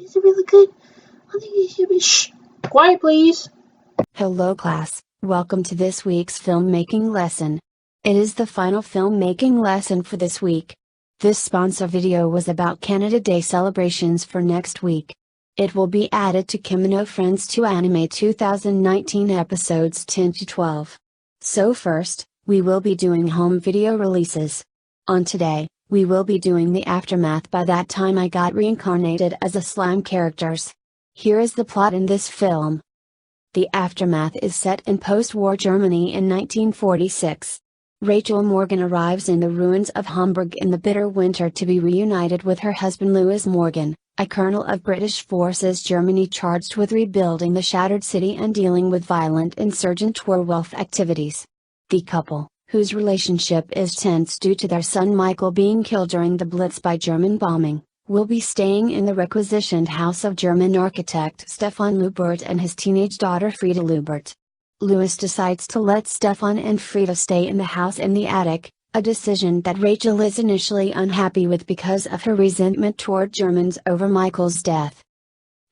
Is it really good? I think you should be quiet, please. Hello class, welcome to this week's filmmaking lesson. It is the final filmmaking lesson for this week. This sponsor video was about Canada Day celebrations for next week. It will be added to Kimono Friends 2 Anime 2019 episodes 10 to 12. So first, we will be doing home video releases. On today, we will be doing the aftermath. By that time I got reincarnated as a slime characters. Here is the plot in this film. The aftermath is set in post-war Germany in 1946. Rachel Morgan arrives in the ruins of Hamburg in the bitter winter to be reunited with her husband Louis Morgan, a colonel of British forces Germany charged with rebuilding the shattered city and dealing with violent insurgent werewolf activities. The couple, whose relationship is tense due to their son Michael being killed during the Blitz by German bombing, will be staying in the requisitioned house of German architect Stefan Lubert and his teenage daughter Frieda Lubert. Louis decides to let Stefan and Frieda stay in the house in the attic, a decision that Rachel is initially unhappy with because of her resentment toward Germans over Michael's death.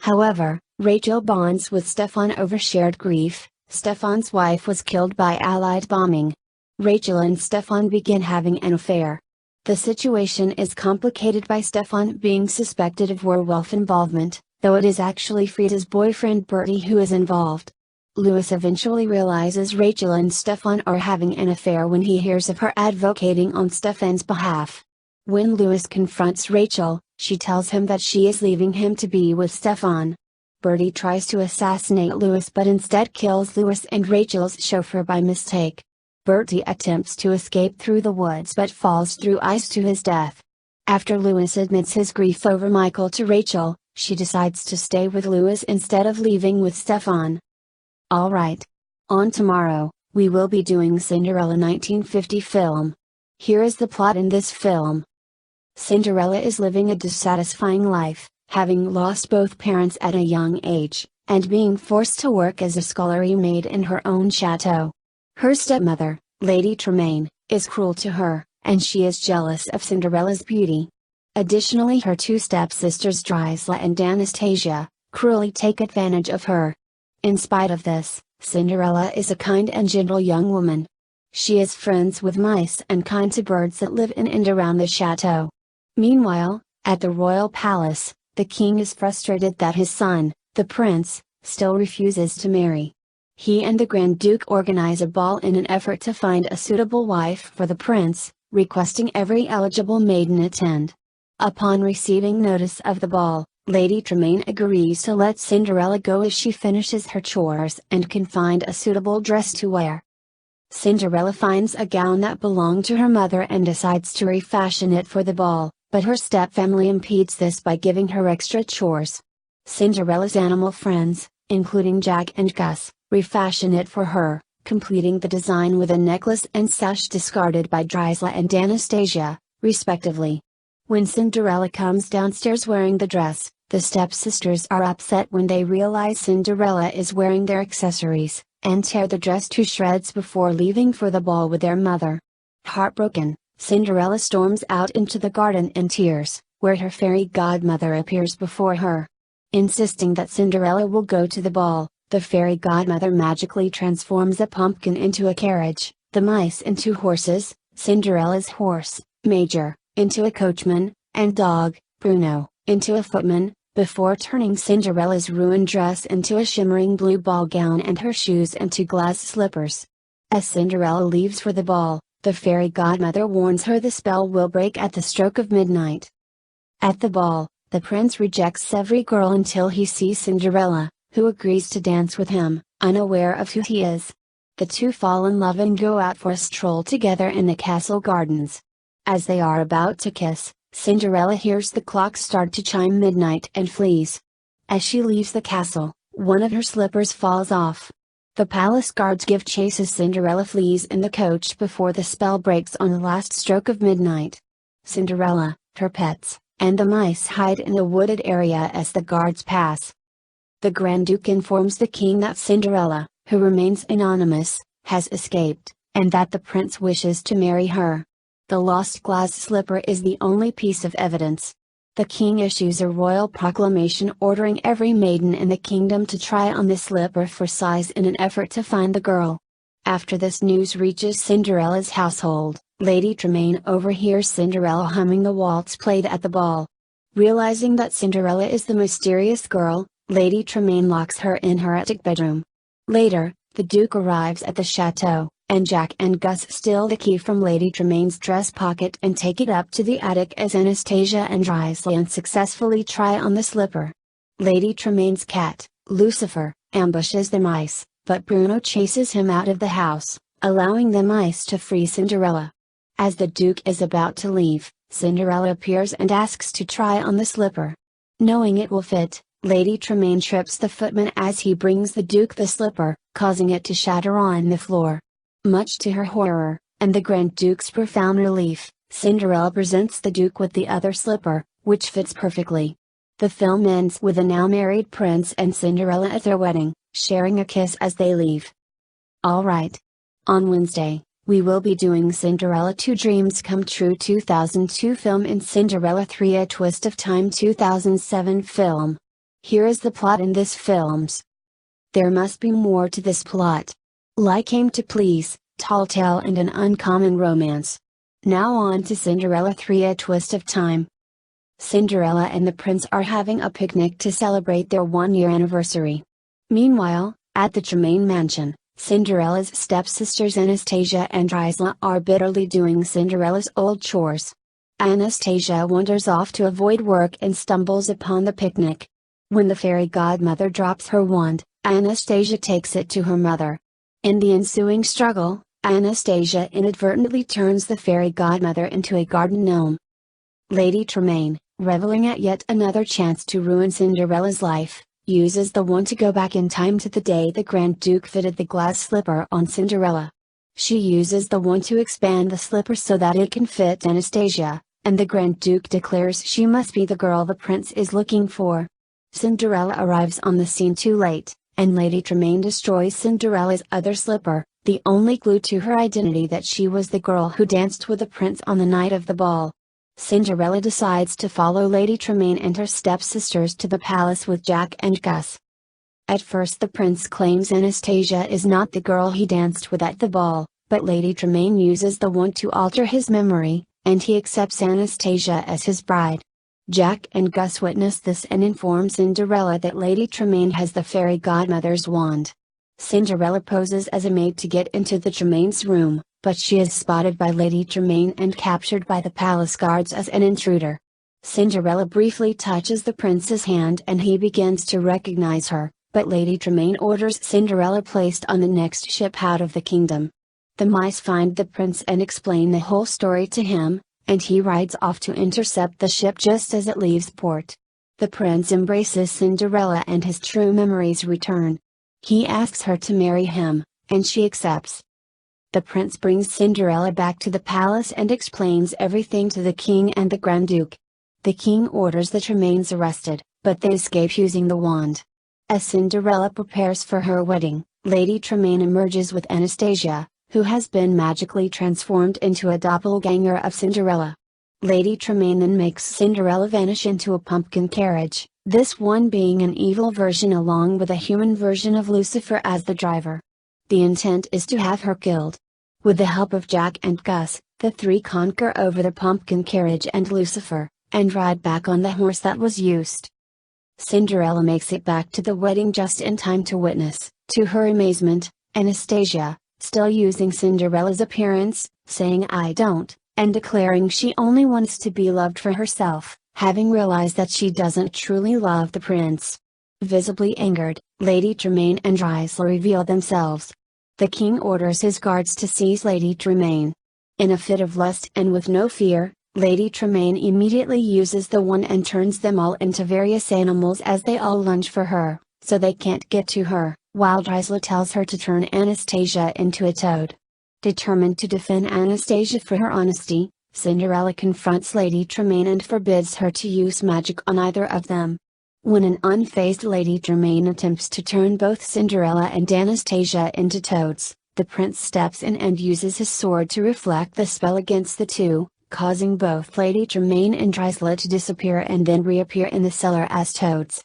However, Rachel bonds with Stefan over shared grief. Stefan's wife was killed by Allied bombing. Rachel and Stefan begin having an affair. The situation is complicated by Stefan being suspected of werewolf involvement, though it is actually Frieda's boyfriend Bertie who is involved. Louis eventually realizes Rachel and Stefan are having an affair when he hears of her advocating on Stefan's behalf. When Louis confronts Rachel, she tells him that she is leaving him to be with Stefan. Bertie tries to assassinate Louis but instead kills Louis and Rachel's chauffeur by mistake. Bertie attempts to escape through the woods but falls through ice to his death. After Louis admits his grief over Michael to Rachel, she decides to stay with Louis instead of leaving with Stefan. Alright. On tomorrow, we will be doing Cinderella 1950 film. Here is the plot in this film. Cinderella is living a dissatisfying life, having lost both parents at a young age, and being forced to work as a scullery maid in her own chateau. Her stepmother, Lady Tremaine, is cruel to her, and she is jealous of Cinderella's beauty. Additionally, her two stepsisters Drysla and Anastasia, cruelly take advantage of her. In spite of this, Cinderella is a kind and gentle young woman. She is friends with mice and kind to birds that live in and around the chateau. Meanwhile, at the royal palace, the king is frustrated that his son, the prince, still refuses to marry. He and the Grand Duke organize a ball in an effort to find a suitable wife for the prince, requesting every eligible maiden attend. Upon receiving notice of the ball, Lady Tremaine agrees to let Cinderella go as she finishes her chores and can find a suitable dress to wear. Cinderella finds a gown that belonged to her mother and decides to refashion it for the ball, but her stepfamily impedes this by giving her extra chores. Cinderella's animal friends, including Jack and Gus, refashion it for her, completing the design with a necklace and sash discarded by Drysla and Anastasia, respectively. When Cinderella comes downstairs wearing the dress, the stepsisters are upset when they realize Cinderella is wearing their accessories, and tear the dress to shreds before leaving for the ball with their mother. Heartbroken, Cinderella storms out into the garden in tears, where her fairy godmother appears before her. Insisting that Cinderella will go to the ball, the fairy godmother magically transforms a pumpkin into a carriage, the mice into horses, Cinderella's horse, Major, into a coachman, and dog, Bruno, into a footman, before turning Cinderella's ruined dress into a shimmering blue ball gown and her shoes into glass slippers. As Cinderella leaves for the ball, the fairy godmother warns her the spell will break at the stroke of midnight. At the ball, the prince rejects every girl until he sees Cinderella, who agrees to dance with him, unaware of who he is. The two fall in love and go out for a stroll together in the castle gardens. As they are about to kiss, Cinderella hears the clock start to chime midnight and flees. As she leaves the castle, one of her slippers falls off. The palace guards give chase as Cinderella flees in the coach before the spell breaks on the last stroke of midnight. Cinderella, her pets, and the mice hide in a wooded area as the guards pass. The Grand Duke informs the king that Cinderella, who remains anonymous, has escaped, and that the prince wishes to marry her. The lost glass slipper is the only piece of evidence. The king issues a royal proclamation ordering every maiden in the kingdom to try on the slipper for size in an effort to find the girl. After this news reaches Cinderella's household, Lady Tremaine overhears Cinderella humming the waltz played at the ball. Realizing that Cinderella is the mysterious girl, Lady Tremaine locks her in her attic bedroom. Later, the Duke arrives at the chateau, and Jack and Gus steal the key from Lady Tremaine's dress pocket and take it up to the attic as Anastasia and Drysdale unsuccessfully try on the slipper. Lady Tremaine's cat, Lucifer, ambushes the mice, but Bruno chases him out of the house, allowing the mice to free Cinderella. As the Duke is about to leave, Cinderella appears and asks to try on the slipper. Knowing it will fit, Lady Tremaine trips the footman as he brings the Duke the slipper, causing it to shatter on the floor. Much to her horror, and the Grand Duke's profound relief, Cinderella presents the Duke with the other slipper, which fits perfectly. The film ends with a now married prince and Cinderella at their wedding, sharing a kiss as they leave. Alright. On Wednesday, we will be doing Cinderella 2 Dreams Come True 2002 film and Cinderella 3 A Twist of Time 2007 film. Here is the plot in this films. There must be more to this plot. Like Aim to Please, Tall Tale and an Uncommon Romance. Now on to Cinderella 3 A Twist of Time. Cinderella and the prince are having a picnic to celebrate their 1-year anniversary. Meanwhile, at the Tremaine mansion, Cinderella's stepsisters Anastasia and Drysdale are bitterly doing Cinderella's old chores. Anastasia wanders off to avoid work and stumbles upon the picnic. When the fairy godmother drops her wand, Anastasia takes it to her mother. In the ensuing struggle, Anastasia inadvertently turns the fairy godmother into a garden gnome. Lady Tremaine, reveling at yet another chance to ruin Cinderella's life, uses the wand to go back in time to the day the Grand Duke fitted the glass slipper on Cinderella. She uses the wand to expand the slipper so that it can fit Anastasia, and the Grand Duke declares she must be the girl the prince is looking for. Cinderella arrives on the scene too late, and Lady Tremaine destroys Cinderella's other slipper, the only clue to her identity that she was the girl who danced with the prince on the night of the ball. Cinderella decides to follow Lady Tremaine and her stepsisters to the palace with Jack and Gus. At first the prince claims Anastasia is not the girl he danced with at the ball, but Lady Tremaine uses the wand to alter his memory, and he accepts Anastasia as his bride. Jack and Gus witness this and inform Cinderella that Lady Tremaine has the fairy godmother's wand. Cinderella poses as a maid to get into the Tremaine's room, but she is spotted by Lady Tremaine and captured by the palace guards as an intruder. Cinderella briefly touches the prince's hand and he begins to recognize her, but Lady Tremaine orders Cinderella placed on the next ship out of the kingdom. The mice find the prince and explain the whole story to him, and he rides off to intercept the ship just as it leaves port. The prince embraces Cinderella and his true memories return. He asks her to marry him, and she accepts. The prince brings Cinderella back to the palace and explains everything to the king and the Grand Duke. The king orders the Tremaines arrested, but they escape using the wand. As Cinderella prepares for her wedding, Lady Tremaine emerges with Anastasia, who has been magically transformed into a doppelganger of Cinderella. Lady Tremaine then makes Cinderella vanish into a pumpkin carriage, this one being an evil version along with a human version of Lucifer as the driver. The intent is to have her killed. With the help of Jack and Gus, the three conquer over the pumpkin carriage and Lucifer, and ride back on the horse that was used. Cinderella makes it back to the wedding just in time to witness, to her amazement, Anastasia, still using Cinderella's appearance, saying "I don't," and declaring she only wants to be loved for herself, having realized that she doesn't truly love the prince. Visibly angered, Lady Tremaine and Drysdale reveal themselves. The king orders his guards to seize Lady Tremaine. In a fit of lust and with no fear, Lady Tremaine immediately uses the wand and turns them all into various animals as they all lunge for her, so they can't get to her, while Drysdale tells her to turn Anastasia into a toad. Determined to defend Anastasia for her honesty, Cinderella confronts Lady Tremaine and forbids her to use magic on either of them. When an unfazed Lady Tremaine attempts to turn both Cinderella and Anastasia into toads, the prince steps in and uses his sword to reflect the spell against the two, causing both Lady Tremaine and Drysla to disappear and then reappear in the cellar as toads.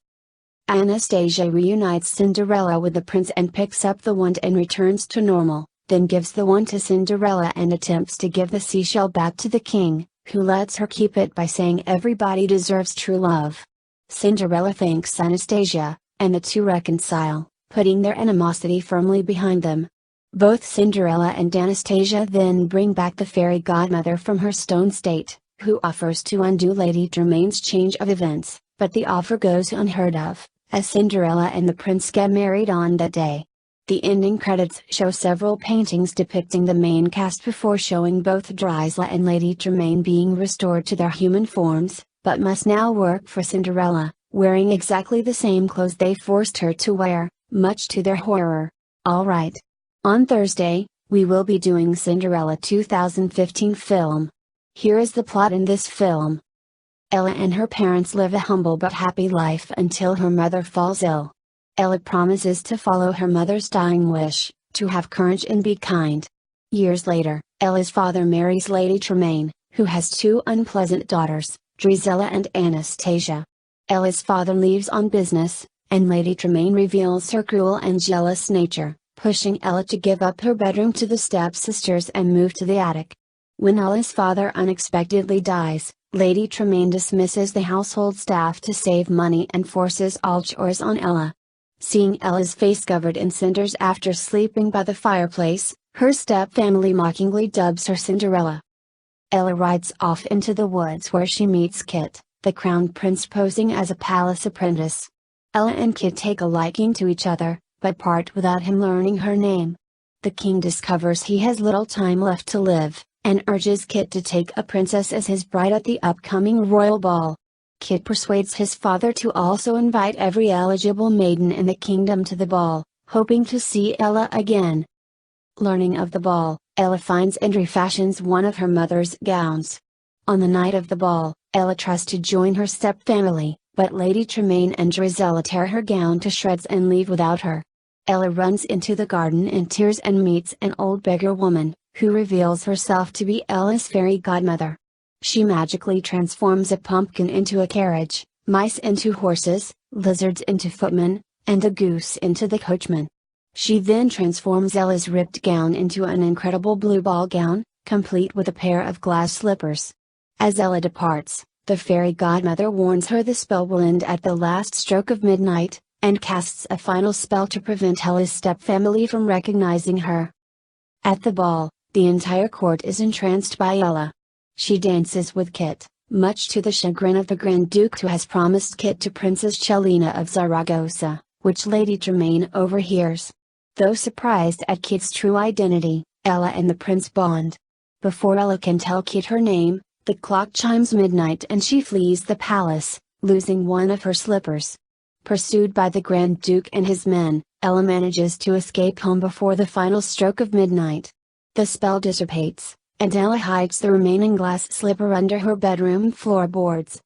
Anastasia reunites Cinderella with the prince and picks up the wand and returns to normal, then gives the wand to Cinderella and attempts to give the seashell back to the king, who lets her keep it by saying everybody deserves true love. Cinderella thanks Anastasia, and the two reconcile, putting their animosity firmly behind them. Both Cinderella and Anastasia then bring back the fairy godmother from her stone state, who offers to undo Lady Tremaine's change of events, but the offer goes unheard of, as Cinderella and the prince get married on that day. The ending credits show several paintings depicting the main cast before showing both Drysla and Lady Tremaine being restored to their human forms, but must now work for Cinderella, wearing exactly the same clothes they forced her to wear, much to their horror. Alright. On Thursday, we will be doing Cinderella 2015 film. Here is the plot in this film. Ella and her parents live a humble but happy life until her mother falls ill. Ella promises to follow her mother's dying wish, to have courage and be kind. Years later, Ella's father marries Lady Tremaine, who has two unpleasant daughters, Drysla and Anastasia. Ella's father leaves on business, and Lady Tremaine reveals her cruel and jealous nature, pushing Ella to give up her bedroom to the stepsisters and move to the attic. When Ella's father unexpectedly dies, Lady Tremaine dismisses the household staff to save money and forces all chores on Ella. Seeing Ella's face covered in cinders after sleeping by the fireplace, her stepfamily mockingly dubs her Cinderella. Ella rides off into the woods where she meets Kit, the crown prince posing as a palace apprentice. Ella and Kit take a liking to each other, but part without him learning her name. The king discovers he has little time left to live, and urges Kit to take a princess as his bride at the upcoming royal ball. Kit persuades his father to also invite every eligible maiden in the kingdom to the ball, hoping to see Ella again. Learning of the ball, Ella finds and refashions one of her mother's gowns. On the night of the ball, Ella tries to join her stepfamily, but Lady Tremaine and Drysla tear her gown to shreds and leave without her. Ella runs into the garden in tears and meets an old beggar woman, who reveals herself to be Ella's fairy godmother. She magically transforms a pumpkin into a carriage, mice into horses, lizards into footmen, and a goose into the coachman. She then transforms Ella's ripped gown into an incredible blue ball gown, complete with a pair of glass slippers. As Ella departs, the fairy godmother warns her the spell will end at the last stroke of midnight, and casts a final spell to prevent Ella's stepfamily from recognizing her. At the ball, the entire court is entranced by Ella. She dances with Kit, much to the chagrin of the Grand Duke, who has promised Kit to Princess Chelina of Zaragoza, which Lady Tremaine overhears. Though surprised at Kit's true identity, Ella and the prince bond. Before Ella can tell Kit her name, the clock chimes midnight and she flees the palace, losing one of her slippers. Pursued by the Grand Duke and his men, Ella manages to escape home before the final stroke of midnight. The spell dissipates, and Ella hides the remaining glass slipper under her bedroom floorboards.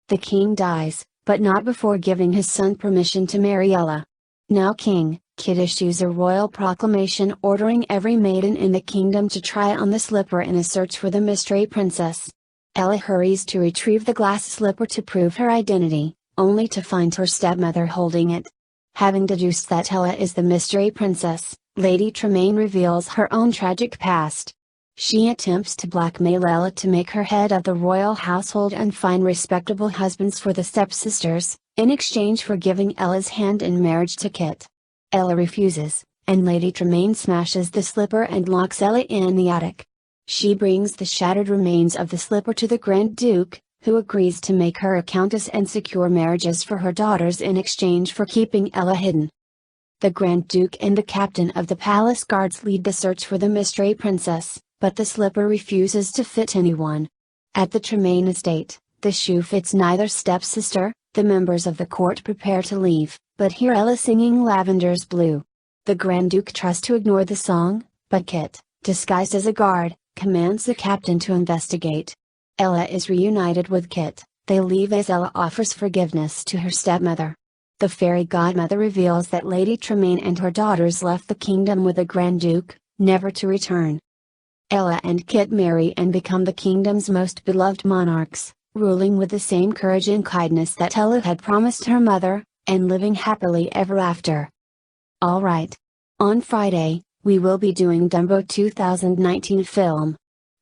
The king dies, but not before giving his son permission to marry Ella. Now king, Kit issues a royal proclamation ordering every maiden in the kingdom to try on the slipper in a search for the mystery princess. Ella hurries to retrieve the glass slipper to prove her identity, only to find her stepmother holding it. Having deduced that Ella is the mystery princess, Lady Tremaine reveals her own tragic past. She attempts to blackmail Ella to make her head of the royal household and find respectable husbands for the stepsisters, in exchange for giving Ella's hand in marriage to Kit. Ella refuses, and Lady Tremaine smashes the slipper and locks Ella in the attic. She brings the shattered remains of the slipper to the Grand Duke, who agrees to make her a countess and secure marriages for her daughters in exchange for keeping Ella hidden. The Grand Duke and the captain of the palace guards lead the search for the mystery princess, but the slipper refuses to fit anyone. At the Tremaine estate, the shoe fits neither stepsister. The members of the court prepare to leave, but hear Ella singing Lavender's Blue. The Grand Duke tries to ignore the song, but Kit, disguised as a guard, commands the captain to investigate. Ella is reunited with Kit. They leave as Ella offers forgiveness to her stepmother. The fairy godmother reveals that Lady Tremaine and her daughters left the kingdom with the Grand Duke, never to return. Ella and Kit marry and become the kingdom's most beloved monarchs, ruling with the same courage and kindness that Ella had promised her mother, and living happily ever after. Alright. On Friday, we will be doing Dumbo 2019 film.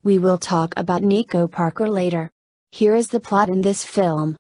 We will talk about Nico Parker later. Here is the plot in this film.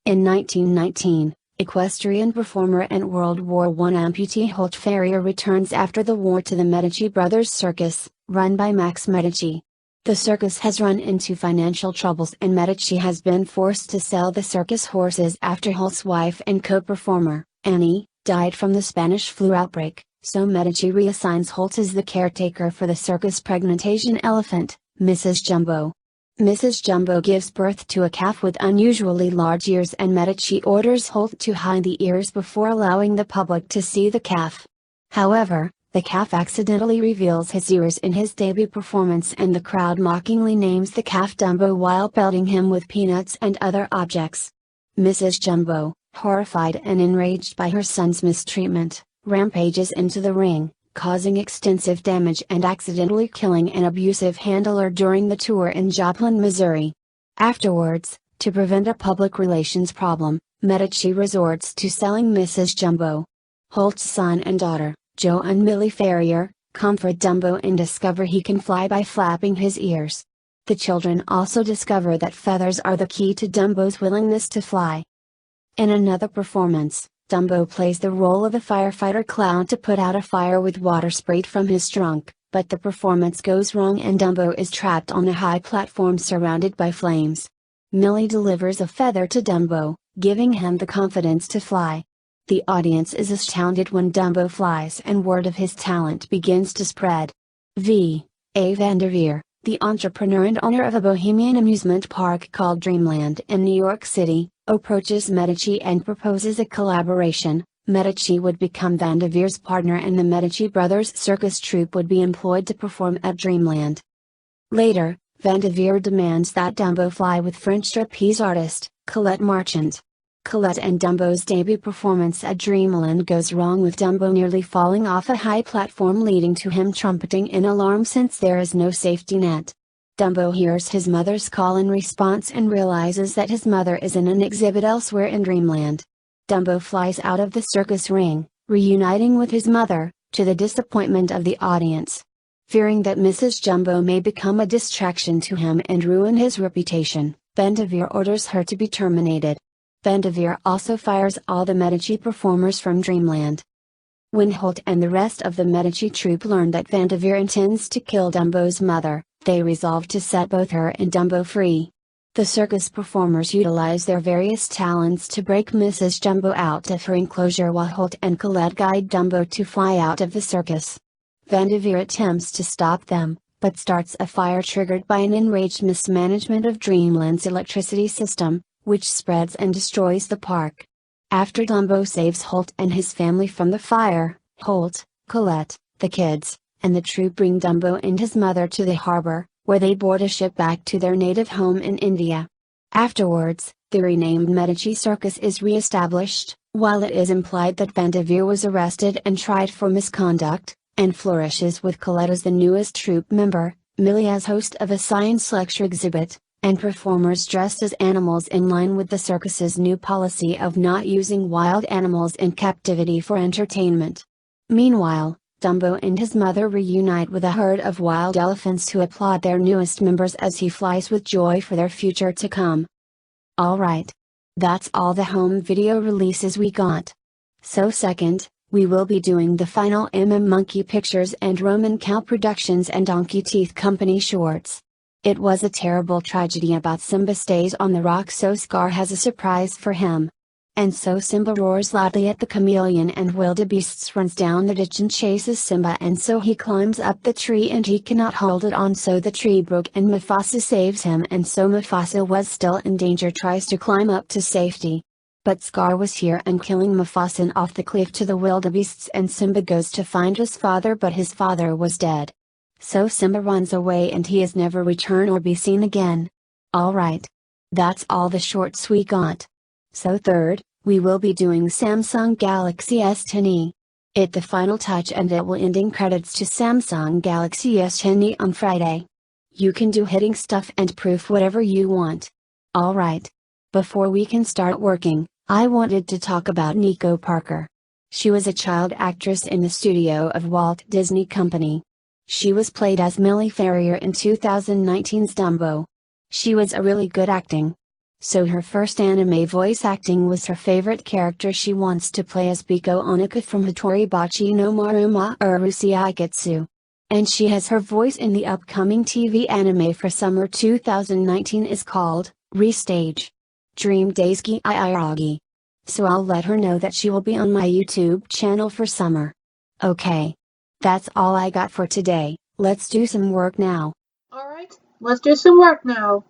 In 1919, equestrian performer and World War I amputee Holt Ferrier returns after the war to the Medici Brothers Circus, run by Max Medici. The circus has run into financial troubles and Medici has been forced to sell the circus horses after Holt's wife and co-performer, Annie, died from the Spanish flu outbreak, so Medici reassigns Holt as the caretaker for the circus pregnant Asian elephant, Mrs. Jumbo. Mrs. Jumbo gives birth to a calf with unusually large ears and Medici orders Holt to hide the ears before allowing the public to see the calf. However, the calf accidentally reveals his ears in his debut performance and the crowd mockingly names the calf Dumbo while pelting him with peanuts and other objects. Mrs. Jumbo, horrified and enraged by her son's mistreatment, rampages into the ring, causing extensive damage and accidentally killing an abusive handler during the tour in Joplin, Missouri. Afterwards, to prevent a public relations problem, Medici resorts to selling Mrs. Jumbo. Holt's son and daughter, Joe and Millie Ferrier, comfort Dumbo and discover he can fly by flapping his ears. The children also discover that feathers are the key to Dumbo's willingness to fly. In another performance, Dumbo plays the role of a firefighter clown to put out a fire with water sprayed from his trunk, but the performance goes wrong and Dumbo is trapped on a high platform surrounded by flames. Millie delivers a feather to Dumbo, giving him the confidence to fly. The audience is astounded when Dumbo flies and word of his talent begins to spread. V.A. Vanderveer, the entrepreneur and owner of a bohemian amusement park called Dreamland in New York City, approaches Medici and proposes a collaboration. Medici would become Vanderveer's partner and the Medici Brothers circus troupe would be employed to perform at Dreamland. Later, Vanderveer demands that Dumbo fly with French trapeze artist, Colette Marchand. Colette and Dumbo's debut performance at Dreamland goes wrong with Dumbo nearly falling off a high platform leading to him trumpeting in alarm since there is no safety net. Dumbo hears his mother's call in response and realizes that his mother is in an exhibit elsewhere in Dreamland. Dumbo flies out of the circus ring, reuniting with his mother, to the disappointment of the audience. Fearing that Mrs. Jumbo may become a distraction to him and ruin his reputation, Vanderveer orders her to be terminated. Vanderveer also fires all the Medici performers from Dreamland. When Holt and the rest of the Medici troupe learn that Vanderveer intends to kill Dumbo's mother, they resolve to set both her and Dumbo free. The circus performers utilize their various talents to break Mrs. Jumbo out of her enclosure while Holt and Colette guide Dumbo to fly out of the circus. Vanderveer attempts to stop them, but starts a fire triggered by an enraged mismanagement of Dreamland's electricity system, which spreads and destroys the park. After Dumbo saves Holt and his family from the fire, Holt, Colette, the kids, and the troupe bring Dumbo and his mother to the harbor, where they board a ship back to their native home in India. Afterwards, the renamed Medici Circus is re-established, while it is implied that Vanderveer was arrested and tried for misconduct, and flourishes with Colette as the newest troupe member, Millie as host of a science lecture exhibit, and performers dressed as animals in line with the circus's new policy of not using wild animals in captivity for entertainment. Meanwhile, Dumbo and his mother reunite with a herd of wild elephants who applaud their newest members as he flies with joy for their future to come. Alright. That's all the home video releases we got. So second, we will be doing the final Monkey Pictures and Roman Cow Productions and Donkey Teeth Company shorts. It was a terrible tragedy about Simba stays on the rock, so Scar has a surprise for him. And so Simba roars loudly at the chameleon and wildebeests runs down the ditch and chases Simba, and so he climbs up the tree and he cannot hold it on, so the tree broke and Mufasa saves him, and so Mufasa was still in danger tries to climb up to safety. But Scar was here and killing Mufasa off the cliff to the wildebeests, and Simba goes to find his father, but his father was dead. So Simba runs away and he is never return or be seen again. Alright. That's all the shorts we got. So third, we will be doing Samsung Galaxy S10e. It the final touch and it will ending credits to Samsung Galaxy S10 on Friday. You can do hitting stuff and proof whatever you want. Alright. Before we can start working, I wanted to talk about Nico Parker. She was a child actress in the studio of Walt Disney Company. She was played as Millie Ferrier in 2019's Dumbo. She was a really good acting. So her first anime voice acting was her favorite character. She wants to play as Biko Onaka from Hitori Bachi no Maruma Urusi Aiketsu. And she has her voice in the upcoming TV anime for summer 2019 is called, Restage. Dream Daisuki Iragi. So I'll let her know that she will be on my YouTube channel for summer. Okay. That's all I got for today. Let's do some work now. Alright, let's do some work now.